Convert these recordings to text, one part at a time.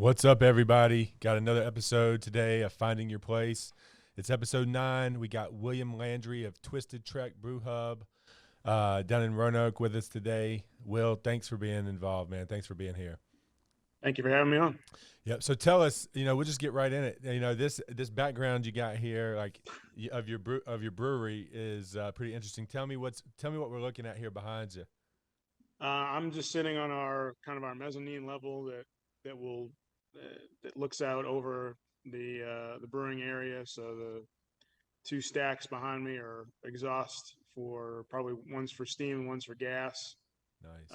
What's up, everybody? Got another episode today of Finding Your Place. It's episode 9. We got William Landry of Twisted Track Brew Pub down in Roanoke with us today. Will, thanks for being involved, man. Thanks for being here. Thank you for having me on. Yep. So tell us, we'll just get right in it. This background you got here, like of your brewery, is pretty interesting. Tell me what we're looking at here behind you. I'm just sitting on our mezzanine level that looks out over the brewing area. So the two stacks behind me are exhaust for probably one's for steam and one's for gas. Nice.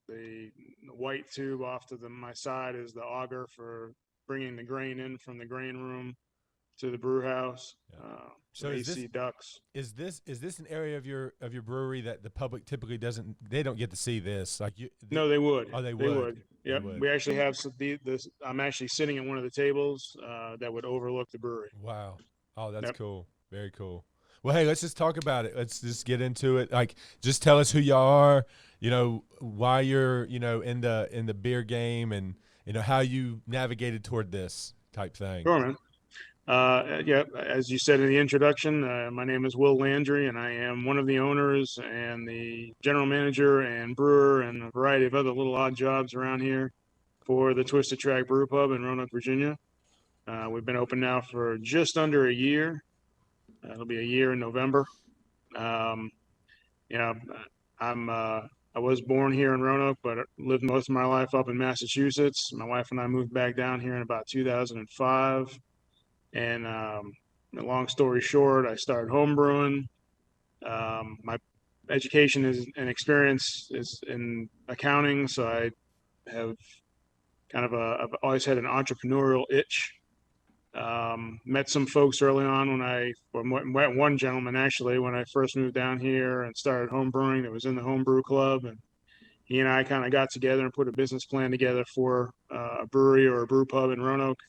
The white tube off to my side is the auger for bringing the grain in from the grain room to the brew house. Yeah. So AC ducts. Is this an area of your brewery that the public typically they don't get to see this? No, they would. Oh, they would. would. Yep. We actually have this. I'm actually sitting at one of the tables that would overlook the brewery. Wow. Oh, that's cool. Very cool. Well, hey, let's just talk about it. Let's just get into it. Just tell us who y'all are, why you're, in the beer game, and, how you navigated toward this type thing. Sure, man. As you said in the introduction, my name is Will Landry, and I am one of the owners and the general manager and brewer and a variety of other little odd jobs around here for the Twisted Track Brew Pub in Roanoke, Virginia. We've been open now for just under a year. It'll be a year in November. I was born here in Roanoke, but lived most of my life up in Massachusetts. My wife and I moved back down here in about 2005. And long story short, I started home brewing. My education and experience is in accounting, so I have I've always had an entrepreneurial itch. Met some folks early on met one gentleman actually when I first moved down here and started home brewing that was in the home brew club, and he and I kind of got together and put a business plan together for a brewery or a brew pub in Roanoke.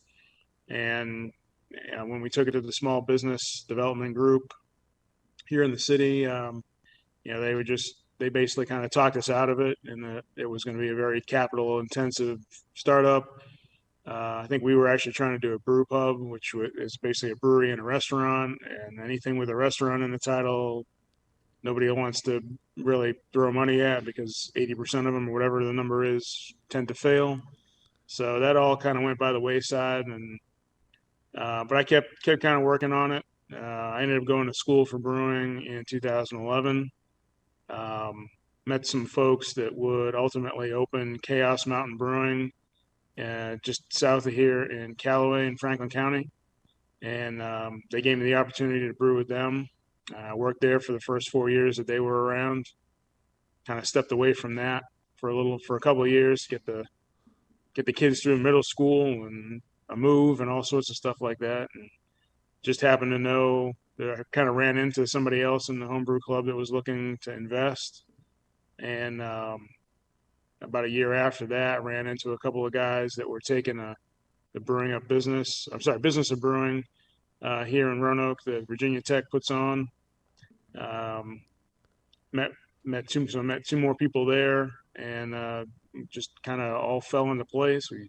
And when we took it to the small business development group here in the city, they basically kind of talked us out of it, and that it was going to be a very capital intensive startup. I think we were actually trying to do a brew pub, which is basically a brewery and a restaurant, and anything with a restaurant in the title, nobody wants to really throw money at, because 80% of them, or whatever the number is, tend to fail. So that all kind of went by the wayside, and but I kept kind of working on it. I ended up going to school for brewing in 2011. Met some folks that would ultimately open Chaos Mountain Brewing just south of here in Callaway in Franklin County. And they gave me the opportunity to brew with them. I worked there for the first 4 years that they were around. Kind of stepped away from that for a couple of years, get the kids through middle school and a move and all sorts of stuff like that. And just happened to know that I kind of ran into somebody else in the homebrew club that was looking to invest. And about a year after that, ran into a couple of guys that were taking the business of brewing here in Roanoke that Virginia Tech puts on. Met two more people there, and just kind of all fell into place. We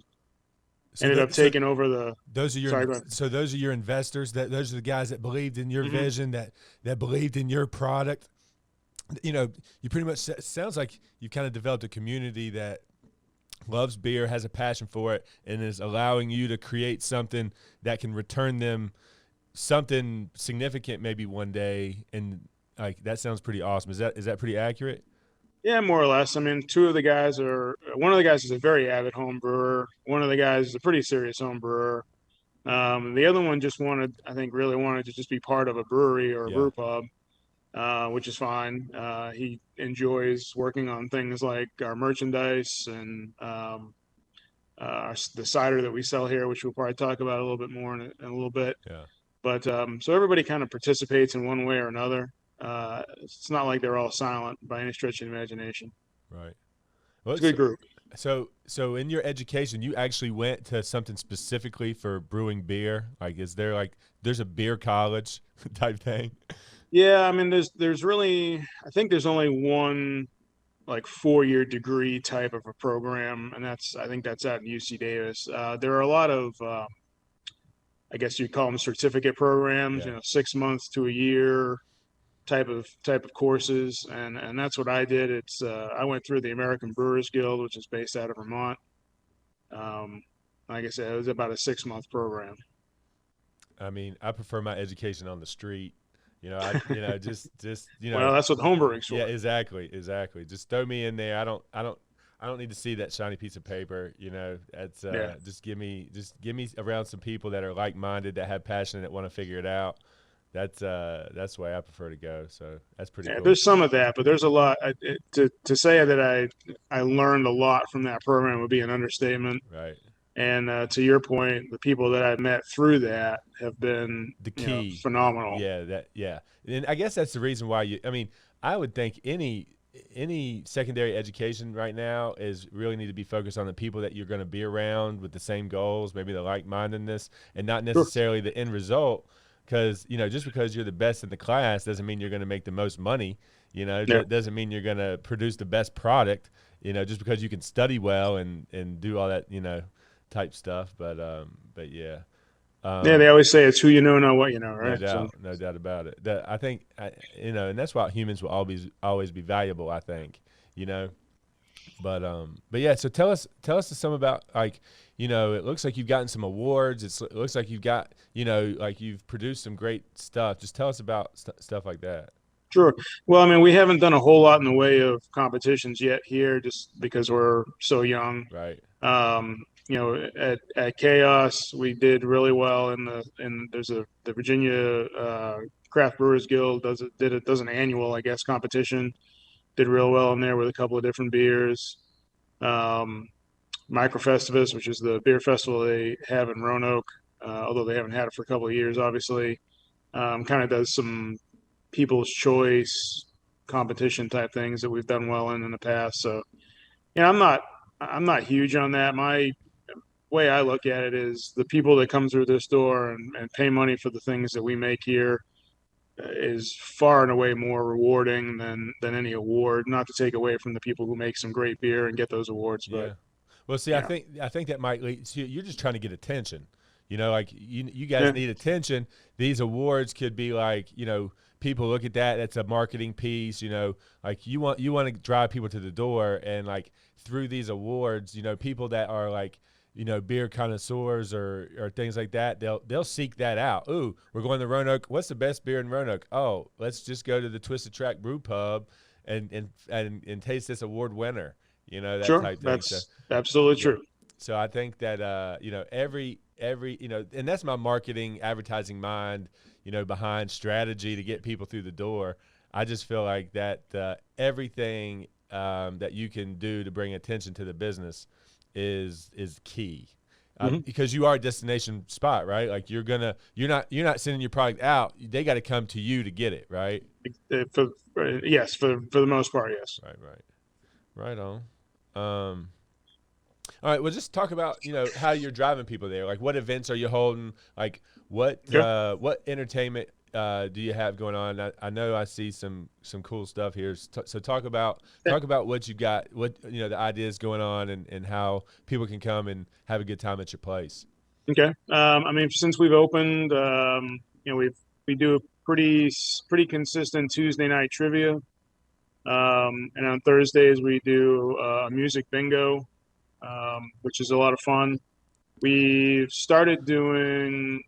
ended up taking over the. Those are your investors. Those are the guys that believed in your vision, that believed in your product. You pretty much, sounds like you've kind of developed a community that loves beer, has a passion for it, and is allowing you to create something that can return them something significant maybe one day. And that sounds pretty awesome. Is that pretty accurate? Yeah, more or less. I mean, one of the guys is a very avid home brewer. One of the guys is a pretty serious home brewer. The other one really wanted to just be part of a brewery or a brew pub. Which is fine. He enjoys working on things like our merchandise and the cider that we sell here, which we'll probably talk about a little bit more in a little bit. Yeah. But so everybody kind of participates in one way or another. It's not like they're all silent by any stretch of the imagination. Right. Well, it's a good group. So in your education, you actually went to something specifically for brewing beer? There's a beer college type thing? Yeah, I mean, there's really, I think there's only one like 4-year degree type of a program, and I think that's at UC Davis. There are a lot of I guess you'd call them certificate programs, Yeah. 6 months to a year type of courses, and that's what I did. It's I went through the American Brewers Guild, which is based out of Vermont. Um, like I said, it was about a 6-month program. I mean, I prefer my education on the street. Just Well, that's what homebrewing's yeah, for. exactly. Just throw me in there. I don't need to see that shiny piece of paper. That's Yeah. just give me around some people that are like minded, that have passion, that want to figure it out. That's the way I prefer to go. So that's pretty Yeah, cool. there's some of that, but there's a lot. To say that I learned a lot from that program would be an understatement. Right. And to your point, the people that I've met through that have been, The key. phenomenal. Yeah. And I guess that's the reason why I mean, I would think any secondary education right now is really need to be focused on the people that you're going to be around with the same goals, maybe the like-mindedness, and not Sure. necessarily the end result. Because just because you're the best in the class doesn't mean you're going to make the most money. Yeah. Doesn't mean you're going to produce the best product. Just because you can study well and do all that type stuff. But yeah. Yeah, they always say it's who you know, not what you know, No right? So doubt, no doubt about it. I think, and that's why humans will always be valuable. I think, you know, but yeah. So tell us some about, like, it looks like you've gotten some awards. It looks like you've got, like you've produced some great stuff. Just tell us about stuff like that. sure. Well, I mean, we haven't done a whole lot in the way of competitions yet here, just because we're so young. Right. At Chaos, we did really well there's the Virginia Craft Brewers Guild does an annual, I guess, competition. Did real well in there with a couple of different beers. Um, Microfestivus, which is the beer festival they have in Roanoke, although they haven't had it for a couple of years, obviously, kind of does some people's choice competition type things that we've done well in the past. So, I'm not huge on that. My way I look at it is the people that come through this door and pay money for the things that we make here is far and away more rewarding than any award. Not to take away from the people who make some great beer and get those awards, but Yeah. Well, see, yeah, I think that might lead. See, you're just trying to get attention. Like you guys yeah, need attention. These awards could be like, people look at that. That's a marketing piece. Like you want to drive people to the door, and like through these awards, people that are like, beer connoisseurs or things like that, they'll seek that out. Ooh, we're going to Roanoke. What's the best beer in Roanoke? Oh, let's just go to the Twisted Track Brew Pub and taste this award winner. That sure, type thing. that's absolutely Yeah. true. So I think that every and that's my marketing advertising mind, behind strategy to get people through the door. I just feel like that everything that you can do to bring attention to the business is key. Hmm. Because you are a destination spot, right? Like you're not sending your product out. They got to come to you to get it, right? Yes, for the most part, yes. Right on. All right, well, just talk about how you're driving people there. Like, what events are you holding? Like, what Okay. what entertainment do you have going on? I know I see some cool stuff here. So talk about what you got, what the ideas going on, and how people can come and have a good time at your place. Okay. I mean, since we've opened, we do a pretty consistent Tuesday night trivia, and on Thursdays we do a music bingo, which is a lot of fun. We've started doing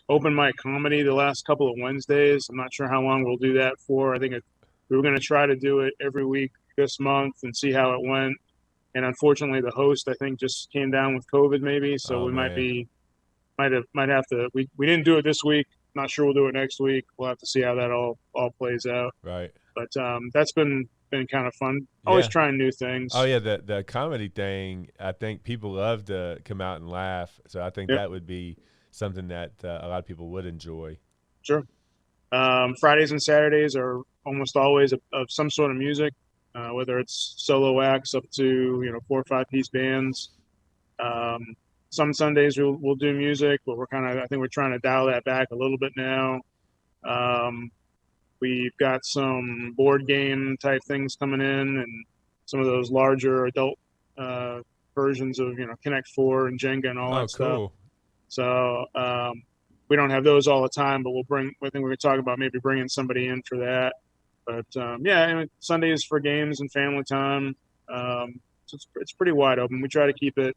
open mic comedy the last couple of Wednesdays. I'm not sure how long we'll do that for. I think we were going to try to do it every week this month and see how it went. And unfortunately, the host I think just came down with COVID, maybe. So Oh we man, might have to. We didn't do it this week. Not sure we'll do it next week. We'll have to see how that all plays out. right? But that's been kind of fun. Always Yeah. trying new Oh things. yeah, the comedy thing. I think people love to come out and laugh. So I think Yep, that would be something that a lot of people would enjoy. sure. Fridays and Saturdays are almost always of some sort of music, whether it's solo acts up to 4 or 5 piece bands. Um, some Sundays we'll do music, but I think we're trying to dial that back a little bit now. Um, We've got some board game type things coming in, and some of those larger adult versions of Connect Four and Jenga and all Oh, that stuff. cool. So we don't have those all the time, but I think we're going to talk about maybe bringing somebody in for that. But yeah, Sundays for games and family time. So it's pretty wide open. We try to keep it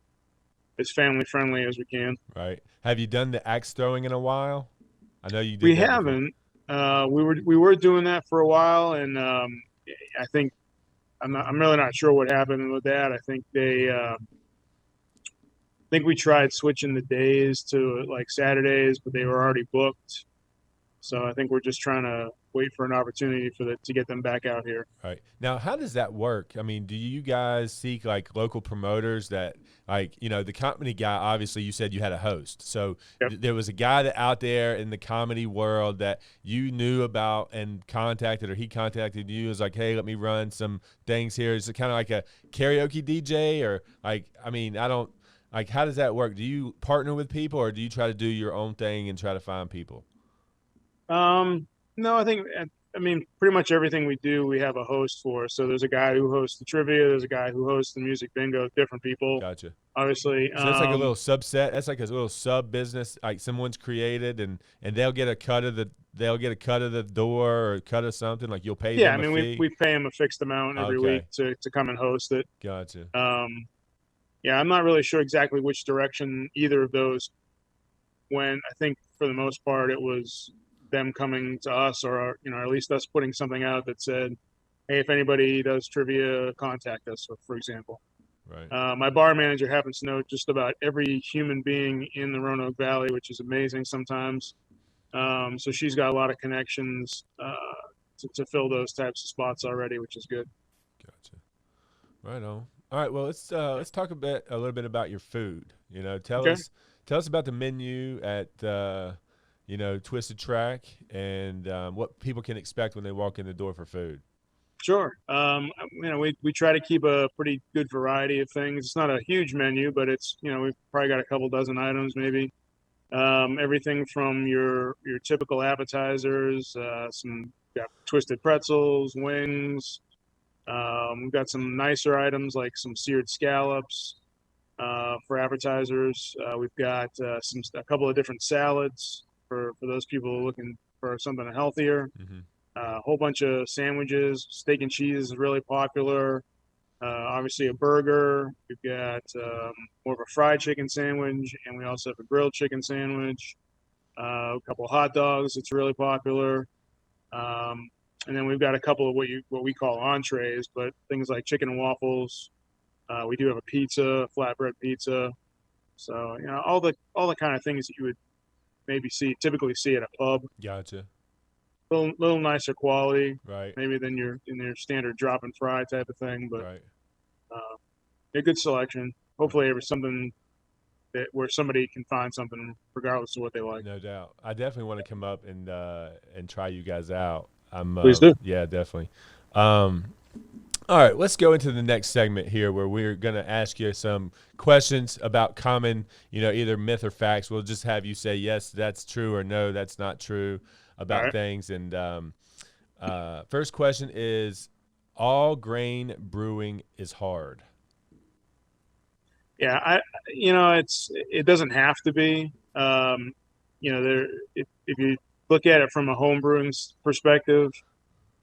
as family friendly as we can. Right. Have you done the axe throwing in a while? I know you did We that before. haven't. We were doing that for a while, and I think I'm really not sure what happened with that. I think we tried switching the days to like Saturdays, but they were already booked. So I think we're just trying to wait for an opportunity to get them back out here. Right. Now, how does that work? I mean, do you guys seek like local promoters that like, the comedy guy, obviously you said you had a host. So Yep. there was a guy that out there in the comedy world that you knew about and contacted, or he contacted you, was like, hey, let me run some things here. Is it kind of like a karaoke DJ, or like, I mean, I don't like, how does that work? Do you partner with people, or do you try to do your own thing and try to find people? No, pretty much everything we do, we have a host for. So there's a guy who hosts the trivia. There's a guy who hosts the music bingo. Different people, Gotcha. obviously. So that's like a little subset. That's like a little sub business, like someone's created, and they'll get a cut of the door or a cut of something. Like you'll pay Yeah, them a fee. we pay him a fixed amount every week to come and host it. Gotcha. Yeah, I'm not really sure exactly which direction either of those went. I think for the most part it was them coming to us, or at least us putting something out that said, hey, if anybody does trivia, contact us, for example. Right. My bar manager happens to know just about every human being in the Roanoke Valley, which is amazing sometimes. So she's got a lot of connections to fill those types of spots already, which is good. Gotcha. Right on. All right. Well, let's talk a little bit about your food. Tell Okay. us about the menu at Twisted Track, and what people can expect when they walk in the door for food. Sure. We try to keep a pretty good variety of things. It's not a huge menu, but it's we've probably got a couple dozen items maybe. Everything from your typical appetizers, got twisted pretzels, wings. We've got some nicer items like some seared scallops for appetizers. We've got a couple of different salads for those people looking for something healthier. Mm-hmm. A whole bunch of sandwiches. Steak and cheese is really popular. Obviously a burger. We've got more of a fried chicken sandwich, and we also have a grilled chicken sandwich. A couple of hot dogs. It's really popular. And then we've got a couple of what we call entrees, but things like chicken and waffles. We do have a pizza, flatbread pizza. So all the kind of things that you would maybe typically see at a pub. Gotcha. Little nicer quality, right? Maybe than your standard drop and fry type of thing, but right. A good selection. Hopefully, it was something where somebody can find something regardless of what they like. No doubt. I definitely want to come up and try you guys out. Please do. Yeah, definitely. All right, let's go into the next segment here, where we're going to ask you some questions about common, either myth or facts. We'll just have you say, yes, that's true, or no, that's not true about things. And first question is, all grain brewing is hard. Yeah, it doesn't have to be. If you look at it from a home brewing perspective,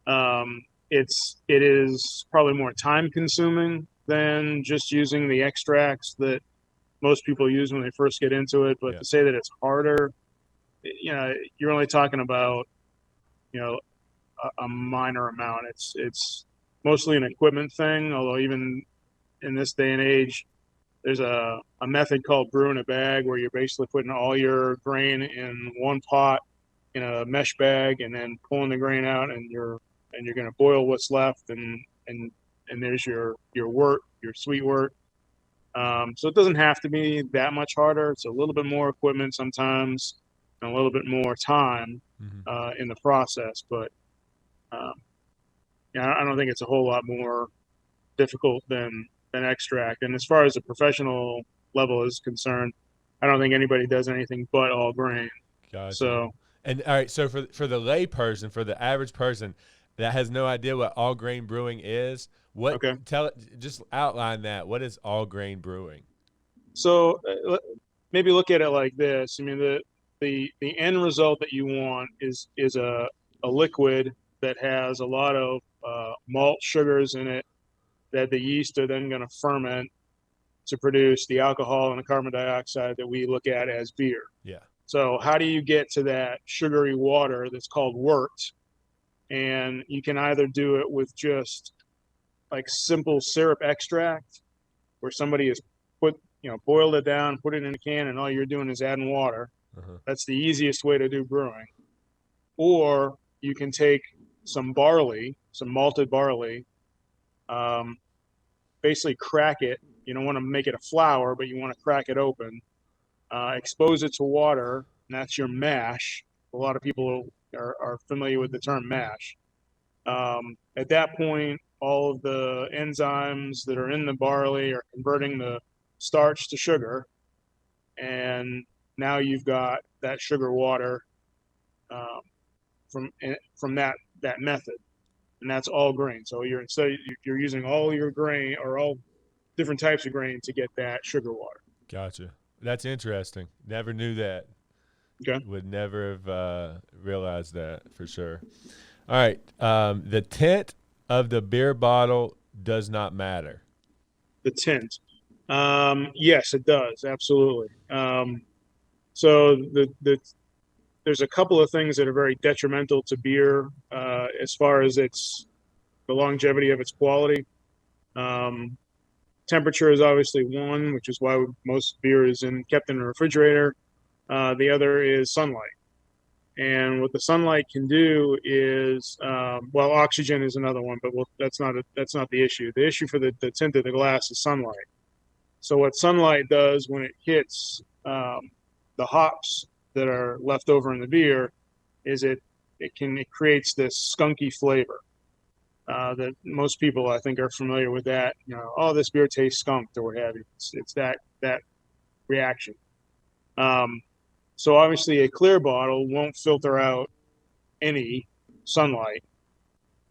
it is probably more time consuming than just using the extracts that most people use when they first get into it. But to say that it's harder, you're only talking about a minor amount. It's mostly an equipment thing, although even in this day and age, there's a method called brew in a bag, where you're basically putting all your grain in one pot in a mesh bag, and then pulling the grain out, and you're going to boil what's left, and there's your wort, your sweet wort. So it doesn't have to be that much harder. It's a little bit more equipment sometimes, and a little bit more time in the process, but I don't think it's a whole lot more difficult than extract. And as far as the professional level is concerned, I don't think anybody does anything but all grain. Gotcha. So And all right, so for the lay person, for the average person that has no idea what all grain brewing is, Okay. just outline that. What is all grain brewing? So maybe look at it like this. I mean, the end result that you want is a liquid that has a lot of malt sugars in it that the yeast are then going to ferment to produce the alcohol and the carbon dioxide that we look at as beer. Yeah. So how do you get to that sugary water that's called wort? And you can either do it with just like simple syrup extract, where somebody has boiled it down, put it in a can, and all you're doing is adding water. Uh-huh. That's the easiest way to do brewing. Or you can take some barley, some malted barley, um, basically crack it. You don't want to make it a flour, but you want to crack it open, expose it to water, and that's your mash. A lot of people are familiar with the term mash. At that point, all of the enzymes that are in the barley are converting the starch to sugar, and now you've got that sugar water um, from that method, and that's all grain. So you're using all your grain or all different types of grain to get that sugar water. Gotcha. That's interesting. Never knew that. Okay. Would never have realized that for sure. All right. The tint of the beer bottle does not matter. The tint. Yes, it does. Absolutely. So there's a couple of things that are very detrimental to beer as far as the longevity of its quality. Temperature is obviously one, which is why most beer is kept in a refrigerator. The other is sunlight. And what the sunlight can do is, oxygen is another one, but that's not the issue. The issue for the tint of the glass is sunlight. So what sunlight does when it hits the hops that are left over in the beer is it creates this skunky flavor that most people I think are familiar with. That oh, this beer tastes skunked or what have you. It's that reaction. So obviously a clear bottle won't filter out any sunlight.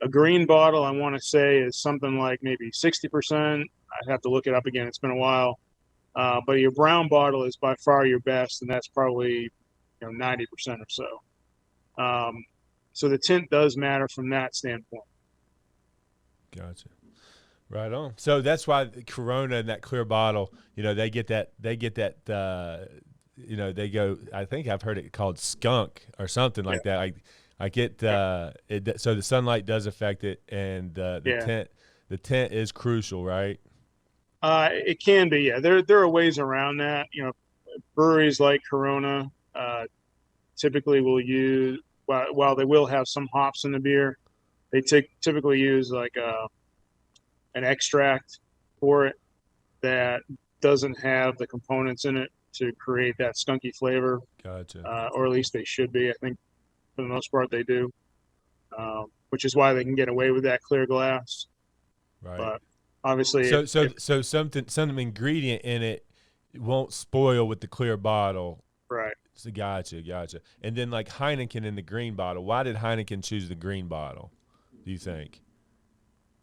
A green bottle, I want to say, is something like maybe 60%. I'd have to look it up again. It's been a while. But your brown bottle is by far your best, and that's probably 90% or so. So the tint does matter from that standpoint. Gotcha. Right on. So that's why Corona and that clear bottle, they get that, they go, I think I've heard it called skunk or something like that. I get it. So the sunlight does affect it, and the tint is crucial, right? It can be, yeah. There are ways around that. Breweries like Corona typically will use, while they will have some hops in the beer, they typically use like an extract for it that doesn't have the components in it to create that skunky flavor. Gotcha. Or at least they should be. I think for the most part they do, which is why they can get away with that clear glass. Right. But obviously, so some ingredient in it won't spoil with the clear bottle. Right. So gotcha. And then like Heineken in the green bottle. Why did Heineken choose the green bottle, do you think?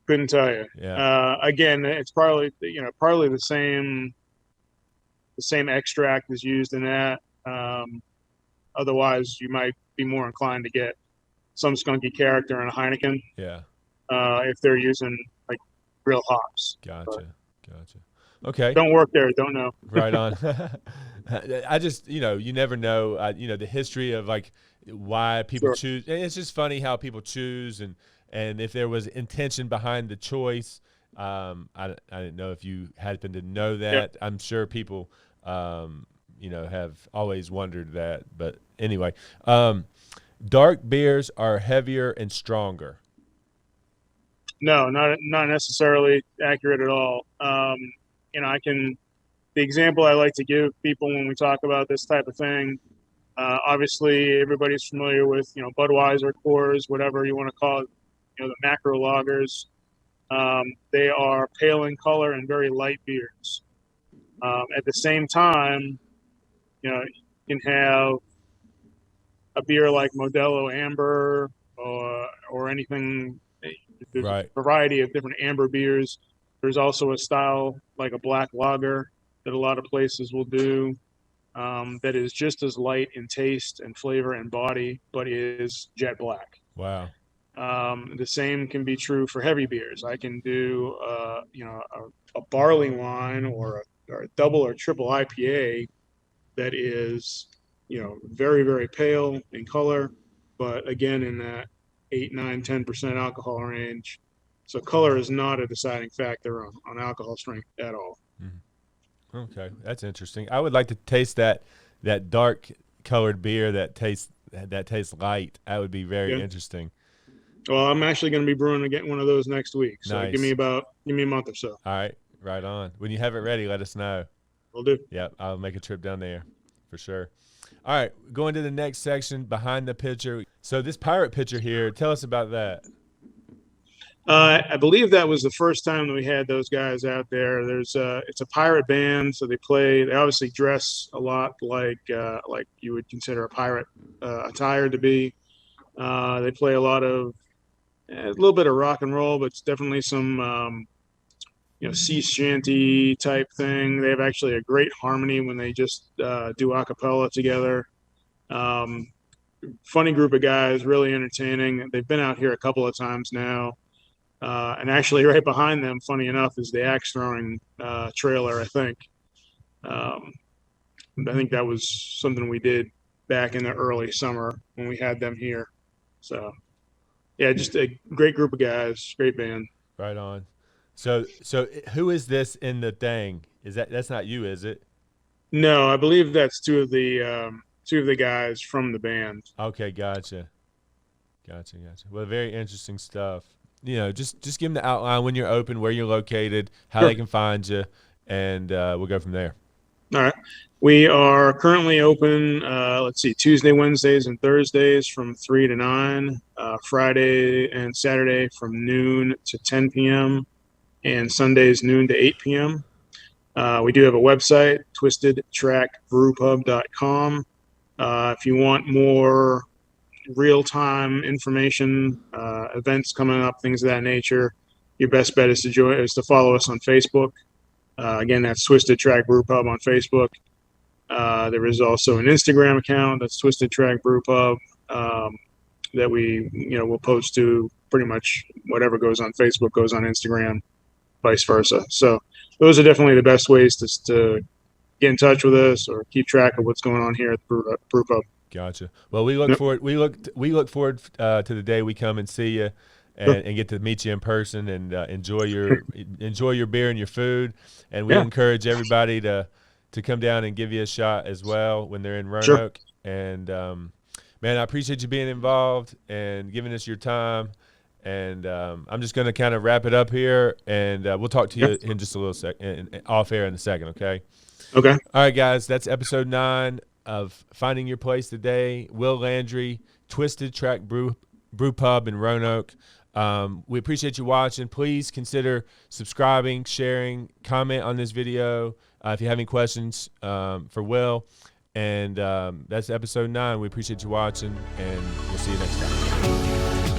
Couldn't tell you. Yeah. Again, it's probably the same extract is used in that. Otherwise, you might be more inclined to get some skunky character in a Heineken. Yeah. If they're using like real hops. Gotcha. Okay. Don't work there. Don't know. Right on. I just, you never know, the history of like why people choose. And it's just funny how people choose and if there was intention behind the choice. I didn't know if you happen to know that. Yep. I'm sure people, have always wondered that. But anyway, dark beers are heavier and stronger. No, not necessarily accurate at all. The example I like to give people when we talk about this type of thing, obviously everybody's familiar with, Budweiser, Coors, whatever you want to call it, the macro lagers. They are pale in color and very light beers. At the same time, you can have a beer like Modelo Amber or anything. There's a Right. variety of different amber beers. There's also a style like a black lager that a lot of places will do, that is just as light in taste and flavor and body, but is jet black. Wow. The same can be true for heavy beers. I can do, a barley wine or a double or triple IPA that is, very, very pale in color, but again, in that 8, 9, 10% alcohol range. So color is not a deciding factor on alcohol strength at all. Mm-hmm. Okay, that's interesting. I would like to taste that dark colored beer that tastes light. That would be very interesting. Well, I'm actually going to be brewing to get one of those next week. So Nice. give me a month or so. All right, right on. When you have it ready, let us know. Will do. Yep, I'll make a trip down there for sure. All right, going to the next section, behind the pitcher. So this pirate pitcher here, tell us about that. I believe that was the first time that we had those guys out there. It's a pirate band, so they obviously dress a lot like you would consider a pirate attire to be. They play a little bit of rock and roll, but it's definitely some sea shanty type thing. They have actually a great harmony when they just do a cappella together. Funny group of guys, really entertaining. They've been out here a couple of times now. And actually right behind them, funny enough, is the axe throwing trailer, I think. I think that was something we did back in the early summer when we had them here. So, yeah, just a great group of guys, great band. Right on. So who is this in the thing? That's not you, is it? No, I believe that's two of the guys from the band. Okay, gotcha. Well, very interesting stuff. Just give them the outline when you're open, where you're located, how Sure. they can find you, and we'll go from there. All right. We are currently open, Tuesday, Wednesdays, and Thursdays from 3 to 9, Friday and Saturday from noon to 10 p.m., and Sundays noon to 8 p.m. We do have a website, twistedtrackbrewpub.com. If you want more real-time information, events coming up, things of that nature, your best bet is to follow us on Facebook. Again, that's Twisted Track Brew Pub on Facebook. There is also an Instagram account that's Twisted Track Brew Pub, that we will post to. Pretty much whatever goes on Facebook goes on Instagram, vice versa. So those are definitely the best ways to get in touch with us or keep track of what's going on here at the Brew Pub. Gotcha. Well, we look forward. We look forward to the day we come and see you, and get to meet you in person and enjoy your beer and your food. And we encourage everybody to come down and give you a shot as well when they're in Roanoke. Sure. And man, I appreciate you being involved and giving us your time. And I'm just going to kind of wrap it up here, and we'll talk to you in just a little second, off air in a second. Okay. Okay. All right, guys. That's episode 9 of Finding Your Place today. Will Landry, Twisted Track Brew Pub in Roanoke. We appreciate you watching. Please consider subscribing, sharing, comment on this video if you have any questions for Will. And that's episode 9. We appreciate you watching, and we'll see you next time.